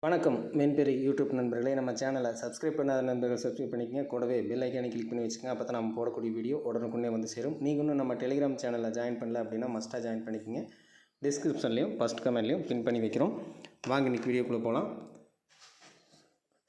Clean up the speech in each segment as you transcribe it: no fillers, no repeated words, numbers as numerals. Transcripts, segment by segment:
வணக்கம் மென்பெரி யூடியூப் நண்பர்களே, நம்ம சேனலை சப்ஸ்கிரைப் பண்ணாத நண்பர்கள் சப்ஸ்கிரைப் பண்ணிக்கங்க. கூடவே பெல் ஐக்கானை கிளிக் பண்ணி வச்சுக்கோங்க. அப்போ தான் நம்ம போடக்கூடிய வீடியோ உடனுக்குன்னே வந்து சேரும். நீங்கள் இன்னும் நம்ம டெலிகிராம் சேனலில் ஜாயின் பண்ணல அப்படின்னா மஸ்ட்டாக ஜாயின் பண்ணிக்கோங்க. டிஸ்கிரிப்ஷன்லேயும் ஃபஸ்ட் கமெண்ட்லேயும் பின் பண்ணி வைக்கிறோம். வாங்க இன்றைக்கி வீடியோக்குள்ளே போகலாம்.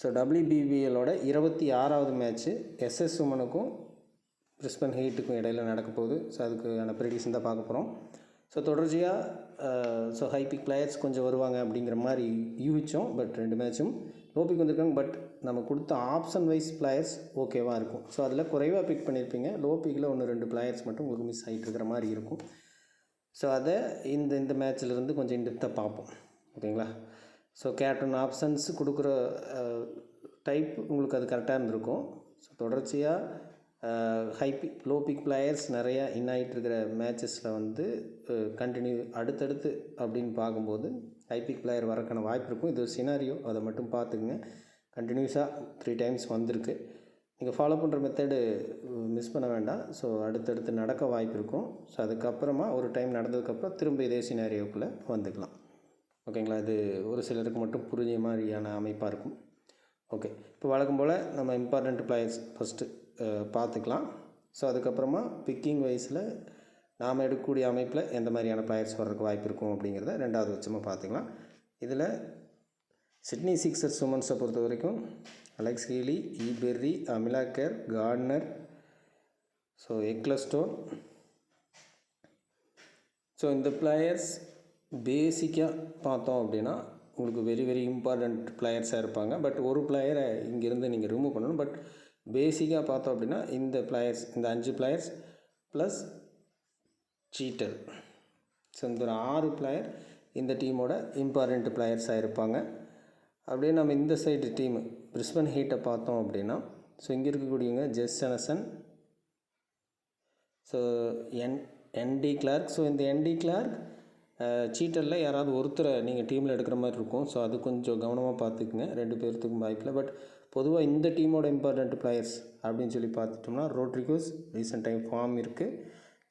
ஸோ WBBLோட 26வது மேட்ச்சு எஸ்எஸ் உமனுக்கும் பிரிஸ்பன் ஹீட்டுக்கும் இடையில் நடக்க போகுது. ஸோ அதுக்கான ப்ரெடிக்ஷன் தான் பார்க்க போகிறோம். ஸோ தொடர்ச்சியாக ஹை பிக் பிளேயர்ஸ் கொஞ்சம் வருவாங்க அப்படிங்கிற மாதிரி யூகிச்சோம். பட் 2 மேட்சும் லோ பிக் வந்திருக்காங்க. பட் நம்ம கொடுத்த ஆப்ஷன் வைஸ் பிளேயர்ஸ் ஓகேவாக இருக்கும். ஸோ அதில் குறைவாக பிக் பண்ணியிருப்பீங்க. லோ பிக்கில் 1-2 பிளேயர்ஸ் மட்டும் உங்களுக்கு மிஸ் ஆகிட்டு இருக்கிற மாதிரி இருக்கும். ஸோ அதை இந்த மேட்ச்சிலேருந்து கொஞ்சம் இன்டெப்த்தாக பார்ப்போம். ஓகேங்களா? ஸோ கேப்டன் ஆப்ஷன்ஸ் கொடுக்குற டைப் உங்களுக்கு அது கரெக்டாக இருந்திருக்கும். ஸோ தொடர்ச்சியாக high pick low pick players நிறையா ஆகிட்டு இருக்கிற மேட்சஸில் வந்து கண்டினியூ அடுத்தடுத்து அப்படின்னு பார்க்கும்போது ஹை பிக் பிளேயர் வரக்கான வாய்ப்பு இருக்கும். இது ஒரு சினாரியோ, அதை மட்டும் பார்த்துக்குங்க. கண்டினியூஸாக 3 டைம்ஸ் வந்திருக்கு. நீங்கள் ஃபாலோ பண்ணுற மெத்தடு மிஸ் பண்ண வேண்டாம். ஸோ அடுத்தடுத்து நடக்க வாய்ப்பு இருக்கும். ஸோ அதுக்கப்புறமா ஒரு டைம் நடந்ததுக்கப்புறம் திரும்ப இதே சினாரியோக்குள்ளே வந்துக்கலாம். ஓகேங்களா? இது ஒரு சிலருக்கு மட்டும் புரிஞ்ச மாதிரியான அமைப்பாக இருக்கும். ஓகே, இப்போ வழக்கம் போல் நம்ம இம்பார்ட்டண்ட் பிளேயர்ஸ் ஃபஸ்ட்டு பார்த்துக்கலாம். ஸோ அதுக்கப்புறமா பிக்கிங் வைஸில் நாம் எடுக்கக்கூடிய அமைப்பில் எந்த மாதிரியான பிளேயர்ஸ் வர்றதுக்கு வாய்ப்பு இருக்கும் அப்படிங்கிறத 2வது பட்சமாக பார்த்துக்கலாம். இதில் சிட்னி சிக்ஸர்ஸ் உமன்ஸை பொறுத்த வரைக்கும் Alex Healy, Perry, Amelia Kerr, Gardner, so Ecclestone. So இந்த பிளேயர்ஸ் பேசிக்காக பார்த்தோம் அப்படின்னா உங்களுக்கு வெரி இம்பார்ட்டண்ட் பிளேயர்ஸாக இருப்பாங்க. பட் ஒரு பிளேயரை இங்கேருந்து நீங்கள் ரிமூவ் பண்ணணும். பட் பேசிக்காக பார்த்தோம் அப்படின்னா இந்த பிளேயர்ஸ், இந்த 5 பிளேயர்ஸ் ப்ளஸ் சீட்டர், ஸோ இந்த ஒரு 6 பிளேயர் இந்த டீமோட இம்பார்ட்டண்ட் பிளேயர்ஸாக இருப்பாங்க. அப்படியே நம்ம இந்த சைடு டீமு பிரிஸ்பன் ஹீட்டை பார்த்தோம் அப்படின்னா ஸோ இங்கே இருக்கக்கூடியவங்க ஜெஸ் ஜனசன், ஸோ என்டி கிளார்க். ஸோ இந்த என்டி கிளார்க் சீட்டரில் யாராவது ஒருத்தரை நீங்கள் டீமில் எடுக்கிற மாதிரி இருக்கும். ஸோ அது கொஞ்சம் கவனமாக பார்த்துக்குங்க. 2 பேர்த்துக்கும் வாய்ப்பில்லை. பட் பொதுவாக இந்த டீமோட இம்பார்ட்டண்ட் பிளேயர்ஸ் அப்படின்னு சொல்லி பார்த்துட்டோம்னா ரோட்ரிகோஸ் ரீசெண்ட் டைம் ஃபார்ம் இருக்குது.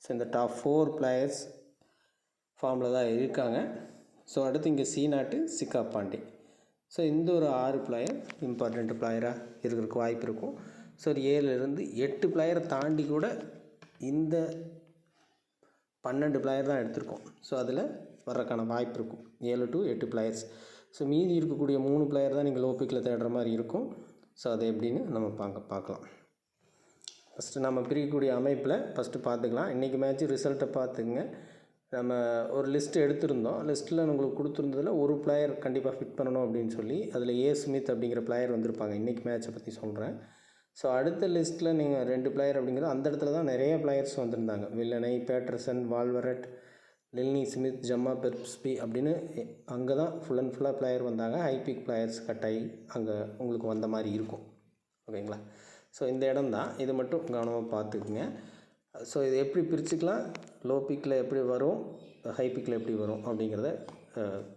ஸோ இந்த டாப் 4 பிளேயர்ஸ் ஃபார்மில் தான் இருக்காங்க. ஸோ அடுத்து இங்கே சீனாட்டு, சிக்கா பாண்டி. ஸோ இந்த ஒரு 6 பிளேயர் இம்பார்ட்டண்ட் பிளேயராக இருக்கிறதுக்கு வாய்ப்பு இருக்கும். ஸோ ஒரு 7லேருந்து 8 பிளேயரை தாண்டி கூட இந்த 12 பிளேயர் தான் எடுத்திருக்கோம். ஸோ அதில் வர்றதுக்கான வாய்ப்பு இருக்கும் 7 to 8 பிளேயர்ஸ். ஸோ மீதி இருக்கக்கூடிய 3 பிளேயர் தான் நீங்கள் லோ பிக்கில் தேடுற மாதிரி இருக்கும். ஸோ அது எப்படின்னு நம்ம பார்க்கலாம். ஃபஸ்ட்டு நம்ம பிரிக்கக்கூடிய அமைப்பில் ஃபஸ்ட்டு பார்த்துக்கலாம். இன்றைக்கி மேட்ச்சு ரிசல்ட்டை பார்த்துக்குங்க. நம்ம ஒரு லிஸ்ட்டு எடுத்திருந்தோம். லிஸ்ட்டில் உங்களுக்கு கொடுத்துருந்ததில் ஒரு பிளேயர் கண்டிப்பாக ஃபிட் பண்ணணும் அப்படின்னு சொல்லி அதில் ஸ்மித் அப்படிங்கிற பிளேயர் வந்திருப்பாங்க. இன்றைக்கி மேட்ச்சை பற்றி சொல்கிறேன். ஸோ அடுத்த லிஸ்ட்டில் நீங்கள் 2 பிளேயர் அப்படிங்கிறது அந்த இடத்துல தான் நிறைய பிளேயர்ஸ் வந்திருந்தாங்க. வில்லனை, பேட்டர்சன், வால்வரட், லில்னி ஸ்மித், ஜம்மா பெர்ஸ்பி அப்படின்னு அங்கே தான் ஃபுல்லாக பிளேயர் வந்தாங்க. ஹை பிக் பிளேயர்ஸ் கட்டாயி அங்கே உங்களுக்கு வந்த மாதிரி இருக்கும். ஓகேங்களா? ஸோ இந்த இடம் தான், இது மட்டும் கவனமாக பார்த்துக்குங்க. ஸோ இது எப்படி பிரிச்சுக்கலாம், லோ பிக்கில் எப்படி வரும், ஹை பிக்கில் எப்படி வரும் அப்படிங்கிறத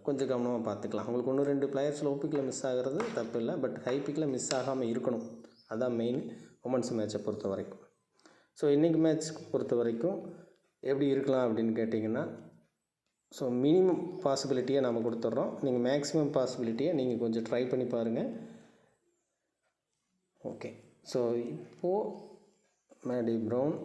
கொஞ்சம் கவனமாக பார்த்துக்கலாம். உங்களுக்கு 1-2 பிளேயர்ஸ் லோ பிக்கில் மிஸ் ஆகிறது தப்பு இல்லை. பட் ஹை பிக்கில் மிஸ் ஆகாமல் இருக்கணும். அதுதான் மெயின் உமன்ஸ் மேட்சை பொறுத்த வரைக்கும். ஸோ இன்றைக்கி மேட்ச் பொறுத்த வரைக்கும் எப்படி இருக்கலாம் அப்படின்னு கேட்டிங்கன்னா ஸோ மினிமம் பாசிபிலிட்டியை நம்ம கொடுத்துட்றோம். நீங்கள் மேக்ஸிமம் பாசிபிலிட்டியை நீங்கள் கொஞ்சம் ட்ரை பண்ணி பாருங்கள். ஓகே, ஸோ இப்போது மேடி ப்ரவுன்,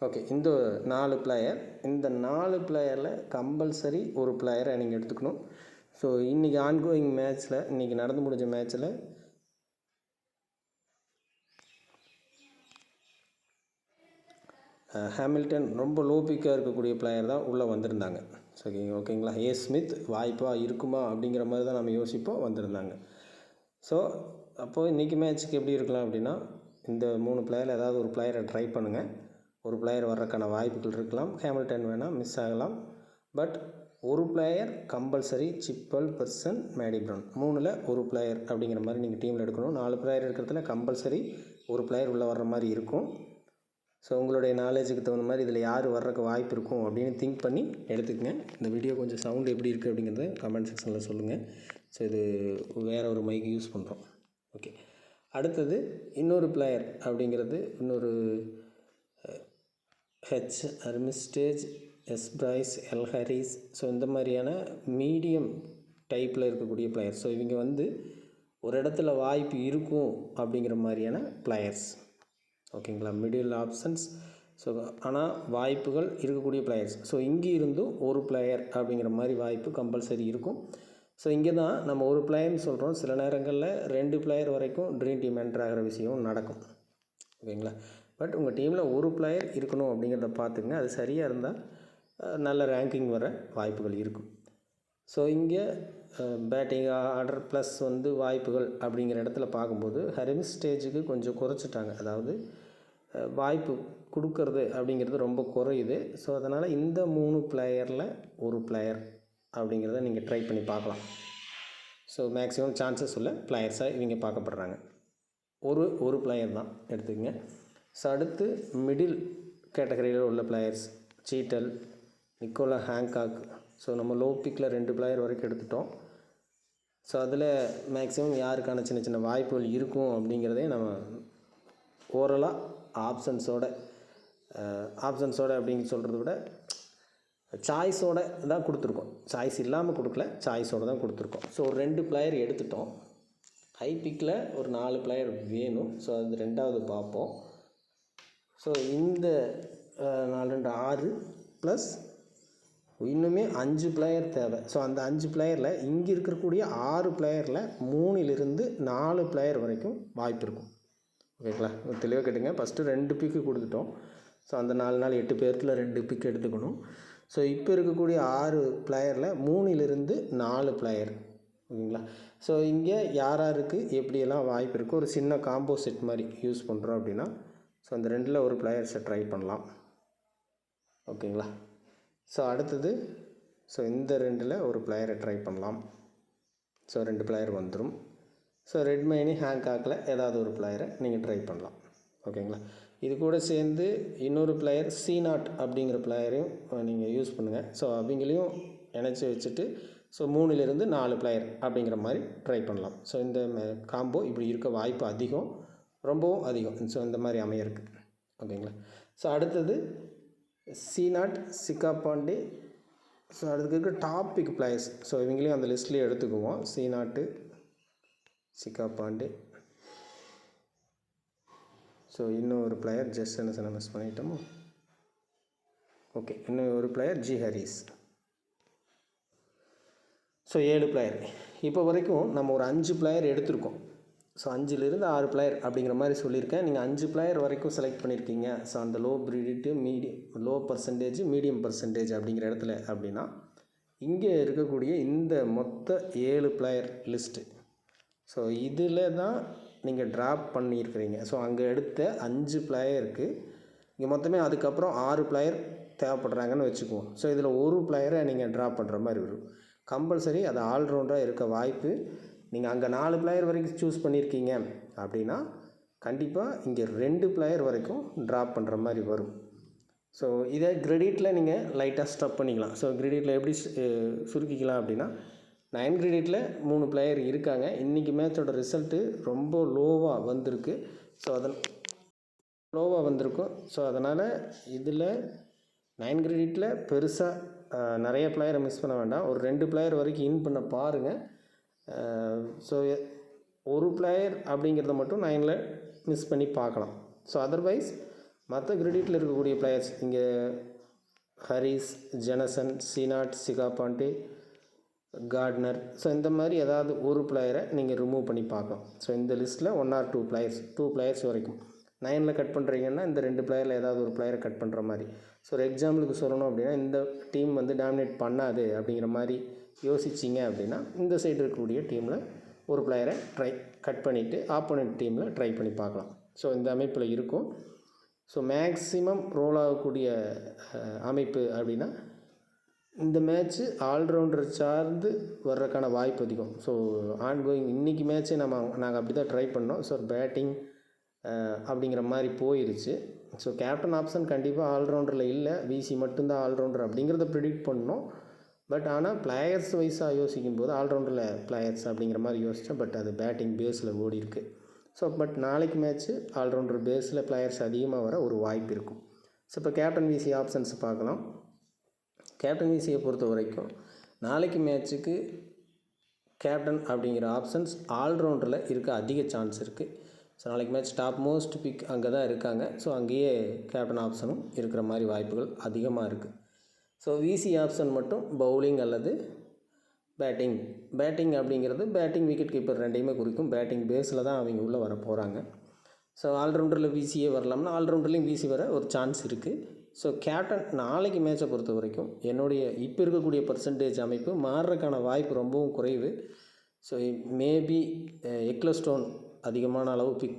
ஓகே, இந்த 4 பிளேயர், இந்த 4 பிளேயரில் கம்பல்சரி ஒரு பிளேயரை நீங்கள் எடுத்துக்கணும். ஸோ இன்றைக்கி ஆன்கோயிங் மேட்ச்சில், இன்றைக்கி நடந்து முடிஞ்ச மேட்ச்சில் ஹாமில்டன் ரொம்ப லோ பிக்காக இருக்கக்கூடிய பிளேயர் தான் உள்ளே வந்திருந்தாங்க. ஸோ ஓகேங்களா? ஸ்மித் வாய்ப்பாக இருக்குமா அப்படிங்கிற மாதிரி தான் நம்ம யோசிப்போம், வந்திருந்தாங்க. ஸோ அப்போது இன்றைக்கி மேட்ச்சுக்கு எப்படி இருக்கலாம் அப்படின்னா இந்த 3 பிளேயரில் ஏதாவது ஒரு பிளேயரை ட்ரை பண்ணுங்கள். ஒரு பிளேயர் வர்றதுக்கான வாய்ப்புகள் இருக்கலாம். ஹாமில்டன் வேணால் மிஸ் ஆகலாம். பட் ஒரு player compulsory சிப்பல், person, Maddy brown 3ல் ஒரு பிளேயர் அப்படிங்கிற மாதிரி நீங்கள் டீமில் எடுக்கணும். 4 பிளேயர் இருக்கிறதுல கம்பல்சரி ஒரு பிளேயர் உள்ளே வர்ற மாதிரி இருக்கும். ஸோ உங்களுடைய நாலேஜுக்கு தகுந்த மாதிரி இதில் யார் வர்றதுக்கு வாய்ப்பு இருக்கும் அப்படின்னு திங்க் பண்ணி எடுத்துக்கங்க. இந்த வீடியோ கொஞ்சம் சவுண்டு எப்படி இருக்குது அப்படிங்கிறத கமெண்ட் செக்ஷனில் சொல்லுங்கள். ஸோ இது வேறு ஒரு மைக் யூஸ் பண்ணுறோம். ஓகே, அடுத்தது இன்னொரு பிளேயர் அப்படிங்கிறது இன்னொரு H Armitage, S Price, L Harris. So இந்த மாதிரியான மீடியம் டைப்பில் இருக்கக்கூடிய பிளேயர்ஸ். ஸோ இவங்க வந்து ஒரு இடத்துல வாய்ப்பு இருக்கும் அப்படிங்கிற மாதிரியான பிளேயர்ஸ். ஓகேங்களா, மிடில் ஆப்ஷன்ஸ். ஸோ ஆனால் வாய்ப்புகள் இருக்கக்கூடிய பிளேயர்ஸ். ஸோ இங்கே இருந்தும் ஒரு பிளேயர் அப்படிங்கிற மாதிரி வாய்ப்பு கம்பல்சரி இருக்கும். ஸோ இங்கே தான் நம்ம ஒரு பிளேயர்னு சொல்கிறோம். சில நேரங்களில் 2 பிளேயர் வரைக்கும் ட்ரீம் டீம் என்ட்ரு ஆகிற விஷயம் நடக்கும். ஓகேங்களா, பட் உங்கள் டீமில் ஒரு பிளேயர் இருக்கணும் அப்படிங்கிறத பார்த்துங்க. அது சரியாக இருந்தால் நல்ல ரேங்கிங் வர வாய்ப்புகள் இருக்கும். ஸோ இங்கே பேட்டிங் ஆர்டர் ப்ளஸ் வந்து வாய்ப்புகள் அப்படிங்கிற இடத்துல பார்க்கும்போது ஹெர்மிஸ்டேஜுக்கு கொஞ்சம் குறைச்சிட்டாங்க. அதாவது வாய்ப்பு கொடுக்கறது அப்படிங்கிறது ரொம்ப குறையுது. ஸோ அதனால் இந்த 3 பிளேயரில் ஒரு பிளேயர் அப்படிங்கிறத நீங்கள் ட்ரை பண்ணி பார்க்கலாம். ஸோ மேக்ஸிமம் சான்சஸ் உள்ள பிளேயர்ஸாக இவங்க பார்க்கப்படுறாங்க. ஒரு பிளேயர் தான் எடுத்துக்கங்க. ஸோ அடுத்து மிடில் கேட்டகரியில் உள்ள பிளேயர்ஸ் சீட்டல், நிக்கோலா ஹேங்காக். ஸோ நம்ம லோ பிக்கில் 2 பிளேயர் வரைக்கும் எடுத்துட்டோம். ஸோ அதில் மேக்ஸிமம் யாருக்கான சின்ன சின்ன வாய்ப்புகள் இருக்கும் அப்படிங்கிறதே நம்ம ஓரலாக ஆப்ஷன்ஸோடு அப்படின்னு சொல்கிறத விட சாய்ஸோடு தான் கொடுத்துருக்கோம். சாய்ஸ் இல்லாமல் கொடுக்கல, சாய்ஸோடு தான் கொடுத்துருக்கோம். ஸோ ஒரு 2 பிளேயர் எடுத்துட்டோம். ஹை பிக்கில் ஒரு 4 பிளேயர் வேணும். ஸோ அது 2வது பார்ப்போம். ஸோ இந்த 4 2 6 ப்ளஸ் இன்னுமே 5 பிளேயர் தேவை. ஸோ அந்த 5 பிளேயரில் இங்கே இருக்கக்கூடிய 6 பிளேயரில் 3லிருந்து 4 பிளேயர் வரைக்கும் வாய்ப்பு இருக்கும். ஓகேங்களா, தெளிவாக கேட்டுங்க. ஃபஸ்ட்டு 2 பிக்கு கொடுத்துட்டோம். ஸோ அந்த 4 நாள் 8 பேர்த்தில் 2 பிக் எடுத்துக்கணும். ஸோ இப்போ இருக்கக்கூடிய 6 பிளேயரில் 3லிருந்து 4 பிளேயர். ஓகேங்களா, ஸோ இங்கே யாருக்கு எப்படியெல்லாம் வாய்ப்பு இருக்குது, ஒரு சின்ன காம்போ செட் மாதிரி யூஸ் பண்ணுறோம் அப்படின்னா ஸோ அந்த 2ல் ஒரு பிளேயர்ஸை ட்ரை பண்ணலாம். ஓகேங்களா, ஸோ அடுத்தது ஸோ இந்த 2ல் ஒரு பிளேயரை ட்ரை பண்ணலாம். ஸோ 2 பிளேயர் வந்துடும். ஸோ ரெட்மைனி ஹேங்காக்கில் ஏதாவது ஒரு பிளேயரை நீங்கள் ட்ரை பண்ணலாம். ஓகேங்களா, இது கூட சேர்ந்து இன்னொரு பிளேயர் C0 அப்படிங்கிற பிளேயரையும் நீங்கள் யூஸ் பண்ணுங்கள். ஸோ அவங்களையும் இணைச்சி வச்சுட்டு ஸோ 3லிருந்து 4 பிளேயர் அப்படிங்கிற மாதிரி ட்ரை பண்ணலாம். ஸோ இந்த காம்போ இப்படி இருக்க வாய்ப்பு அதிகம், ரொம்பவும் அதிகம். ஸோ இந்த மாதிரி அமையிருக்கு. ஓகேங்களா, ஸோ அடுத்தது C0, சிக்கா பாண்டே. ஸோ அதுக்கு இருக்க டாபிக் பிளேயர்ஸ். ஸோ இவங்களையும் அந்த லிஸ்ட்லேயே எடுத்துக்குவோம். C0, சிக்கா பாண்டே. ஸோ இன்னும் ஒரு பிளேயர் ஜஸ்ட் என்ன மிஸ் பண்ணிட்டோமோ. ஓகே, இன்னும் ஒரு player G Harris. So 7 player. இப்போ வரைக்கும் நம்ம ஒரு 5 பிளேயர் எடுத்திருக்கோம். ஸோ 5லிருந்து 6 பிளேயர் அப்படிங்கிற மாதிரி சொல்லியிருக்கேன். நீங்கள் 5 பிளேயர் வரைக்கும் செலக்ட் பண்ணியிருக்கீங்க. ஸோ அந்த low predicted low percentage medium percentage அப்படிங்கிற இடத்துல அப்படின்னா இங்கே இருக்கக்கூடிய இந்த மொத்த 7 பிளேயர் லிஸ்ட்டு. ஸோ இதில் தான் நீங்கள் ட்ராப் பண்ணியிருக்கிறீங்க. ஸோ அங்கே எடுத்த 5 பிளேயருக்கு இங்கே மொத்தமே அதுக்கப்புறம் 6 பிளேயர் தேவைப்படுறாங்கன்னு வச்சுக்குவோம். ஸோ இதில் ஒரு பிளேயரை நீங்கள் ட்ராப் பண்ணுற மாதிரி வரும். கம்பல்சரி அது ஆல்ரவுண்டாக இருக்க வாய்ப்பு. நீங்கள் அங்கே 4 பிளேயர் வரைக்கும் சூஸ் பண்ணியிருக்கீங்க அப்படின்னா கண்டிப்பாக இங்கே 2 பிளேயர் வரைக்கும் ட்ராப் பண்ணுற மாதிரி வரும். ஸோ இதை கிரெடிட்டில் நீங்கள் லைட்டாக ஸ்டப் பண்ணிக்கலாம். ஸோ கிரெடிட்டில் எப்படி சுருக்கிக்கலாம் அப்படின்னா 9 கிரெடிட்டில் 3 பிளேயர் இருக்காங்க. இன்றைக்கி மேட்சோட ரிசல்ட்டு ரொம்ப லோவாக வந்திருக்கு. ஸோ வந்திருக்கும். ஸோ அதனால் இதில் 9 கிரெடிட்டில் பெருசாக நிறைய பிளேயரை மிஸ் பண்ண வேண்டாம். ஒரு 2 பிளேயர் வரைக்கும் இன் பண்ண பாருங்கள். ஸோ ஒரு பிளேயர் அப்படிங்கிறத மட்டும் 9ல் மிஸ் பண்ணி பார்க்கலாம். ஸோ அதர்வைஸ் மற்ற கிரெடிட்டில் இருக்கக்கூடிய பிளேயர்ஸ் இங்கே Harris, Jonassen, C0, Shikha Pandey, Gardner. So இந்த மாதிரி ஏதாவது ஒரு பிளேயரை நீங்கள் ரிமூவ் பண்ணி பார்க்கலாம். ஸோ இந்த லிஸ்ட்டில் 1 or 2 பிளேயர்ஸ் வரைக்கும் 9ல் கட் பண்ணுறீங்கன்னா இந்த 2 பிளேயரில் ஏதாவது ஒரு பிளேயரை கட் பண்ணுற மாதிரி. ஸோ ஒரு எக்ஸாம்பிளுக்கு சொல்லணும் அப்படின்னா இந்த டீம் வந்து டாமினேட் பண்ணாது அப்படிங்கிற மாதிரி யோசிச்சிங்க அப்படின்னா இந்த சைடு இருக்கக்கூடிய டீமில் ஒரு பிளேயரை கட் பண்ணிவிட்டு ஆப்போனன்ட் டீமில் ட்ரை பண்ணி பார்க்கலாம். ஸோ இந்த அமைப்பில் இருக்கும். ஸோ மேக்ஸிமம் ரோல் ஆகக்கூடிய அமைப்பு அப்படின்னா இந்த மேட்ச்சு ஆல்ரவுண்டர் சார்ந்து வர்றதுக்கான வாய்ப்பு அதிகம். ஸோ ஆன்கோயிங் இன்றைக்கி மேட்ச்சே நாங்கள் அப்படி தான் ட்ரை பண்ணோம். ஸோ பேட்டிங் அப்படிங்கிற மாதிரி போயிடுச்சு. ஸோ கேப்டன் ஆப்ஷன் கண்டிப்பாக ஆல்ரவுண்டரில் இல்லை, விசி மட்டும்தான் ஆல்ரவுண்டர் அப்படிங்கிறத ப்ரிடிக்ட் பண்ணோம். பட் ஆனால் பிளேயர்ஸ் வைஸாக யோசிக்கும் போது ஆல்ரவுண்டரில் பிளேயர்ஸ் அப்படிங்கிற மாதிரி யோசித்தோம். பட் அது பேட்டிங் பேஸில் ஓடி இருக்குது. ஸோ பட் நாளைக்கு மேட்ச்சு ஆல்ரவுண்டர் பேஸில் பிளேயர்ஸ் அதிகமாக வர ஒரு வாய்ப்பு இருக்கும். ஸோ இப்போ கேப்டன் விசி ஆப்ஷன்ஸ் பார்க்கலாம். கேப்டன் விசியை பொறுத்த வரைக்கும் நாளைக்கு மேட்ச்சுக்கு கேப்டன் அப்படிங்கிற ஆப்ஷன்ஸ் ஆல்ரவுண்டரில் இருக்க அதிக சான்ஸ் இருக்குது. ஸோ நாளைக்கு மேட்ச் டாப் மோஸ்ட் பிக் அங்கே தான் இருக்காங்க. ஸோ அங்கேயே கேப்டன் ஆப்ஷனும் இருக்கிற மாதிரி வாய்ப்புகள் அதிகமாக இருக்குது. ஸோ விசி ஆப்ஷன் மட்டும் பவுலிங் அல்லது பேட்டிங் அப்படிங்கிறது பேட்டிங் விக்கெட் கீப்பர் ரெண்டையுமே குறிக்கும். பேட்டிங் பேஸில் தான் அவங்க உள்ளே வர போகிறாங்க. ஸோ ஆல்ரவுண்டரில் விசியே வரலாம்னா ஆல்ரவுண்டர்லேயும் விசி வர ஒரு சான்ஸ் இருக்குது. ஸோ கேப்டன் நாளைக்கு மேட்சை பொறுத்த வரைக்கும் என்னுடைய இப்போ இருக்கக்கூடிய பர்சன்டேஜ் அமைப்பு மாறுறதுக்கான வாய்ப்பு ரொம்பவும் குறைவு. ஸோ மேபி எக்லஸ்டோன் அதிகமான அளவு பிக்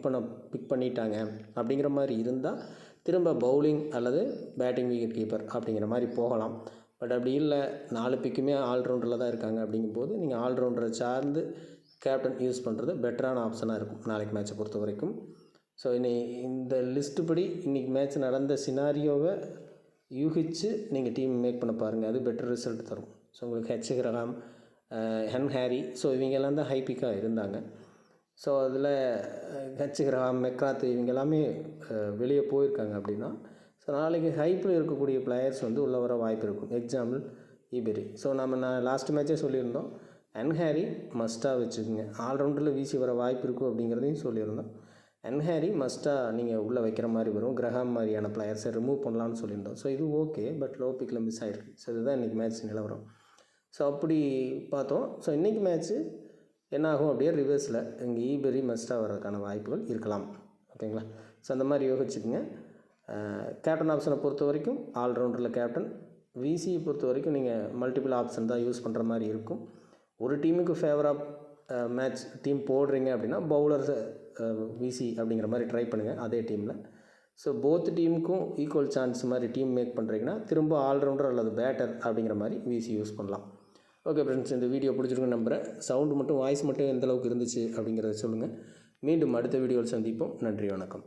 பண்ணிட்டாங்க அப்படிங்கிற மாதிரி இருந்தால் திரும்ப பவுலிங் அல்லது பேட்டிங் விக்கெட் கீப்பர் அப்படிங்கிற மாதிரி போகலாம். பட் அப்படி இல்லை, 4 பிக்குமே ஆல்ரவுண்டரில் தான் இருக்காங்க. அப்படிங்கும்போது நீங்கள் ஆல்ரவுண்டரை சார்ந்து கேப்டன் யூஸ் பண்ணுறது பெட்டரான ஆப்ஷனாக இருக்கும் நாளைக்கு மேட்சை பொறுத்த வரைக்கும். ஸோ இந்த லிஸ்ட்டு படி இன்றைக்கி மேட்ச் நடந்த சினாரியோவை யூகிச்சு நீங்கள் டீம் மேக் பண்ண பாருங்கள். அது பெட்டர் ரிசல்ட் தரும். ஸோ உங்களுக்கு ஹெச் கிரஹாம், ஹென் ஹாரி, ஸோ இவங்கெல்லாம் தான் ஹை பிக்காக இருந்தாங்க. ஸோ அதில் ஹெச் கிரஹாம், மெக்ராத் இவங்க எல்லாமே வெளியே போயிருக்காங்க. அப்படின்னா ஸோ நாளைக்கு ஹைப்பில் இருக்கக்கூடிய பிளேயர்ஸ் வந்து உள்ளே வர வாய்ப்பு இருக்கும். எக்ஸாம்பிள் ஈபெரி. ஸோ நான் லாஸ்ட் மேட்சே சொல்லியிருந்தோம், ஹென் ஹாரி மஸ்ட்டாக வச்சுக்கோங்க. ஆல்ரவுண்டரில் வீசி வர வாய்ப்பு இருக்கும் அப்படிங்கிறதையும் சொல்லியிருந்தோம். ஹென் ஹாரி மஸ்ட்டாக நீங்கள் உள்ளே வைக்கிற மாதிரி வரும். கிரஹாம் மாதிரியான பிளேயர்ஸை ரிமூவ் பண்ணலான்னு சொல்லியிருந்தோம். ஸோ இது ஓகே, பட் லோ பிக்கில் மிஸ் ஆகிருக்கு. ஸோ இதுதான் இன்றைக்கி மேட்ச் நிலவரம். ஸோ அப்படி பார்த்தோம். ஸோ இன்றைக்கி மேட்ச்சு என்ன ஆகும் அப்படியே ரிவர்ஸில் இங்கே ஈபெரி மஸ்ட்டாக வர்றதுக்கான வாய்ப்புகள் இருக்கலாம். ஓகேங்களா? ஸோ அந்த மாதிரி யோசிச்சுக்கோங்க. கேப்டன் ஆப்ஷனை பொறுத்த வரைக்கும் ஆல்ரவுண்டரில் கேப்டன், விசியை பொறுத்த வரைக்கும் நீங்கள் மல்டிபிள் ஆப்ஷன் தான் யூஸ் பண்ணுற மாதிரி இருக்கும். ஒரு டீமுக்கு ஃபேவராக மேட்ச் டீம் போடுறீங்க அப்படின்னா பவுலர்ஸை விசி அப்படிங்கிற மாதிரி ட்ரை பண்ணுங்கள் அதே டீமில். ஸோ போத் டீமுக்கும் ஈக்குவல் சான்ஸ் மாதிரி டீம் மேக் பண்ணுறீங்கன்னா திரும்ப ஆல்ரவுண்டர் அல்லது பேட்டர் அப்படிங்கிற மாதிரி விசி யூஸ் பண்ணலாம். ஓகே ஃப்ரெண்ட்ஸ், இந்த வீடியோ பிடிச்சிருக்குன்னு நம்புகிறேன். சவுண்டு மட்டும் வாய்ஸ் மட்டும் எந்தளவுக்கு இருந்துச்சு அப்படிங்கிறத சொல்லுங்கள். மீண்டும் அடுத்த வீடியோவில் சந்திப்போம். நன்றி, வணக்கம்.